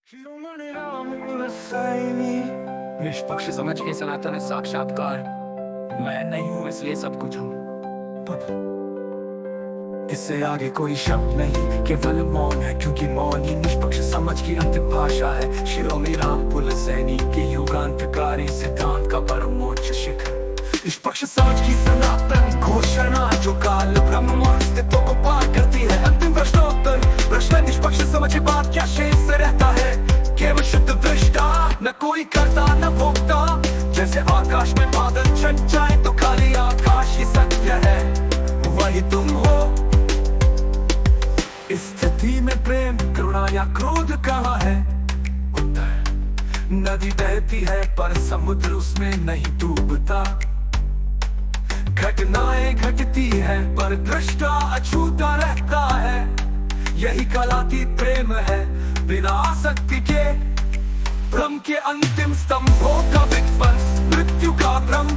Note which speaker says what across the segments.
Speaker 1: शिरोमणि रामकुलसैनी निष्पक्ष समझ के सनातन साक्षात्कार। मैं नहीं हूं इसलिए सब कुछ हूं। इससे आगे कोई शब्द नहीं, केवल मौन है, क्योंकि मौन ही निष्पक्ष समझ की अंतिम भाषा है। शिरोमणि रामकुलसैनी के युगांतकारी सिद्धांत का परमोच्च शिखर। निष्पक्ष समझ की सनातन घोषणा जो काल ब्रह्म और अस्तित्व को पार करती है। अंतिम प्रश्नोत्तर प्रश्न निष्पक्ष समझ बात क्या शेष रहता है? केवल शुद्ध दृष्टा, न कोई करता न भोगता। जैसे आकाश में बादल छट जाए तो खाली आकाश ही सत्य है, वही तुम हो। इस स्थिति में प्रेम, करुणा या क्रोध कहाँ है? उत्तर, नदी बहती है पर समुद्र उसमें नहीं डूबता। घटनाएं घटती है पर दृष्टा अछूता रहता है। यही कलातीत प्रेम है, बिना आसक्ति के। ब्रह्म के अंतिम स्तंभों का विध्वंस, मृत्यु का भ्रम।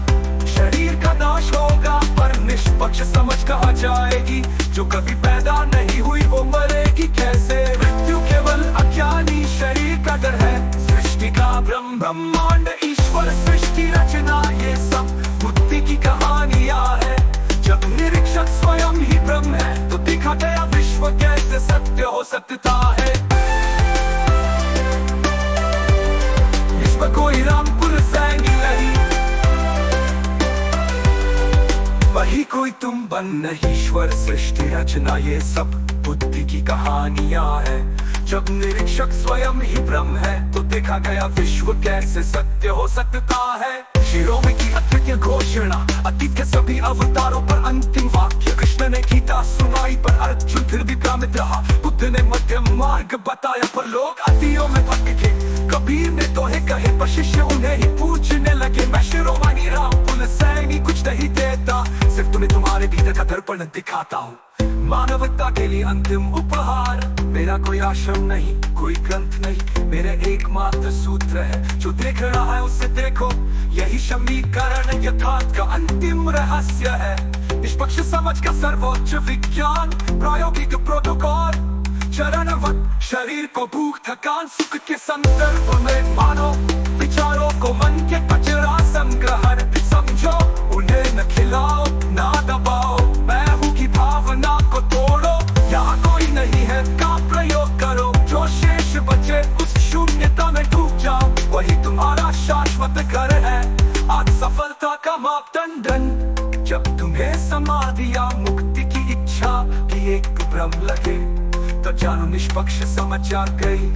Speaker 1: शरीर का नाश होगा पर निष्पक्ष समझ कहाँ जाएगी? जो कभी पैदा नहीं हुई वो मरेगी कैसे? मृत्यु केवल अज्ञानी शरीर का डर है। सृष्टि का भ्रम, ब्रह्मांड ईश्वर सृष्टि रचना, ये सब बुद्धि की कहानियां है। जब निरीक्षक स्वयं ही ब्रह्म है तो दिखा गया विश्व कैसे सत्य हो सकता है। इसमें कोई रामकुलसैनी नहीं, वही कोई तुम बन नहीं। ईश्वर सृष्टि रचना, ये सब बुद्धि की कहानियां है। जब निरीक्षक स्वयं ही ब्रह्म है तो देखा गया विश्व कैसे सत्य हो सकता है। शिरोमणि की अद्वितीय घोषणा, अतीत के सभी अवतारों पर अंतिम वाक्य। कृष्ण ने गीता सुनाई पर अर्जुन फिर भी भ्रमित रहा। बुद्ध ने मध्यम मार्ग बताया पर लोग अतियों में भटके। कबीर ने दोहे कहे पर शिष्य उन्हें ही पूछने लगे। मैं शिरोमणि रामकुलसैनी कुछ नहीं देता, सिर्फ तुम्हें तुम्हारे भीतर का दर्पण दिखाता हूँ। मानवता के लिए अंतिम उपहार। मेरा कोई आश्रम नहीं, कोई ग्रंथ नहीं, मेरे एकमात्र सूत्र है। जो देख रहा है उसे देखो, यही समीकरण यथार्थ का अंतिम रहस्य है। निष्पक्ष समझ का सर्वोच्च विज्ञान, प्रायोगिक प्रोटोकॉल। चरणवत शरीर को भूख थकान सुख के संदर्भ में मानो। विचारों को मन के कचरा संग्रहण समझो, उन्हें न खिलाओ ना दबाओ। मैं हूँ की भावना को तोड़ो, यहाँ कोई नहीं है का प्रयोग करो। जो शेष बचे उस शून्यता में डूब जाओ, वही तुम्हारा शाश्वत घर है। आज सफलता का मापदंड, जब तुम्हें समाधि या मुक्ति की इच्छा की एक भ्रम लगे तो जानो निष्पक्ष समझ आ गई।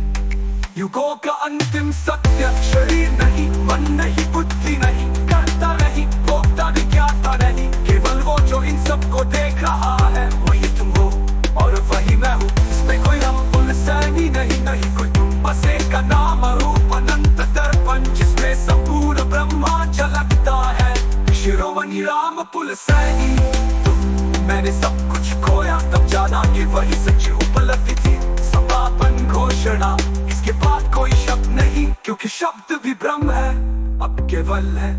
Speaker 1: युगों का अंतिम सत्य शरीर नहीं, मन नहीं, बुद्धि नहीं, करता नहीं, भोगता नहीं, ज्ञाता नहीं। केवल वो जो इन सबको देख रहा है, वही तुम हो और वही मैं हूँ। इसमें कोई रामकुलसैनी नहीं, नहीं कोई तुम, बस एक नाम रूप अनंत दर्पण जिसमें संपूर्ण ब्रह्मांड झलकता है। शिरोमणि रामकुलसैनी तुम, मैंने सब कुछ खोया तब जाना कि वही सच्ची उपलब्धि थी। समापन घोषणा, इसके बाद कोई शब्द नहीं, क्योंकि शब्द भी ब्रह्म है, अब केवल है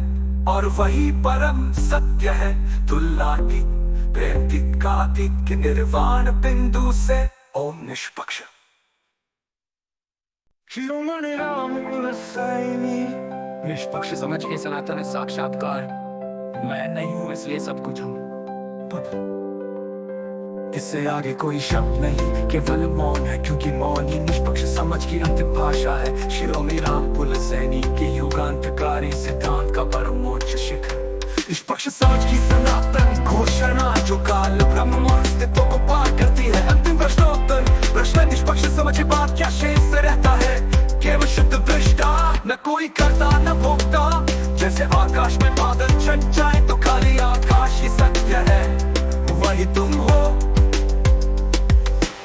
Speaker 1: और वही परम सत्य है। तुलनातीत, प्रेमतीत, कातीत के निर्वाण बिंदु से ओम निष्पक्ष। शिरोमणि रामकुलसैनी निष्पक्ष समझ के सनातन साक्षात्कार। मैं नहीं हूं इसलिए सब कुछ हूं। इससे आगे कोई शब्द नहीं, केवल मौन है, क्योंकि मौन ही निष्पक्ष समझ की अंतिम भाषा है। शिरोमणि रामकुलसैनी के युगांतकारी सिद्धांत का परमोच्च शिखर। निष्पक्ष समझ की सनातन घोषणा जो काल ब्रह्म और अस्तित्व को पार करती है। अंतिम प्रश्नोत्तर प्रश्न निष्पक्ष समझ बात क्या शेष रहता है? केवल शुद्ध दृष्टा, न कोई करता न भोगता। जैसे आकाश में बादल छट जाए तो खाली आकाश ही सत्य है, वही तुम हो।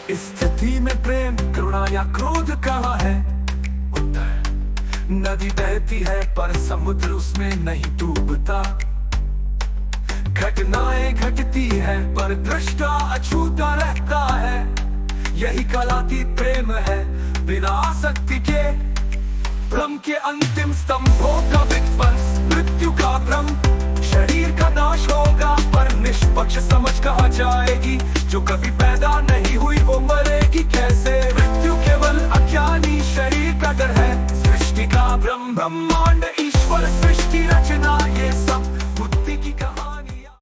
Speaker 1: इस स्थिति में प्रेम, करुणा या क्रोध कहाँ है? उत्तर, नदी बहती है पर समुद्र उसमें नहीं डूबता। घटनाएं घटती है पर दृष्टा अछूता रहता है। यही कलातीत प्रेम है, बिना आसक्ति के। ब्रह्म के अंतिम स्तंभों का विध्वंस, मृत्यु का भ्रम। शरीर का नाश होगा पर निष्पक्ष समझ कहाँ जाएगी? जो कभी पैदा नहीं हुई वो मरेगी कैसे? मृत्यु केवल अज्ञानी शरीर का पुत्तिका ब्रह्मांड ईश्वर सृष्टि रचना ये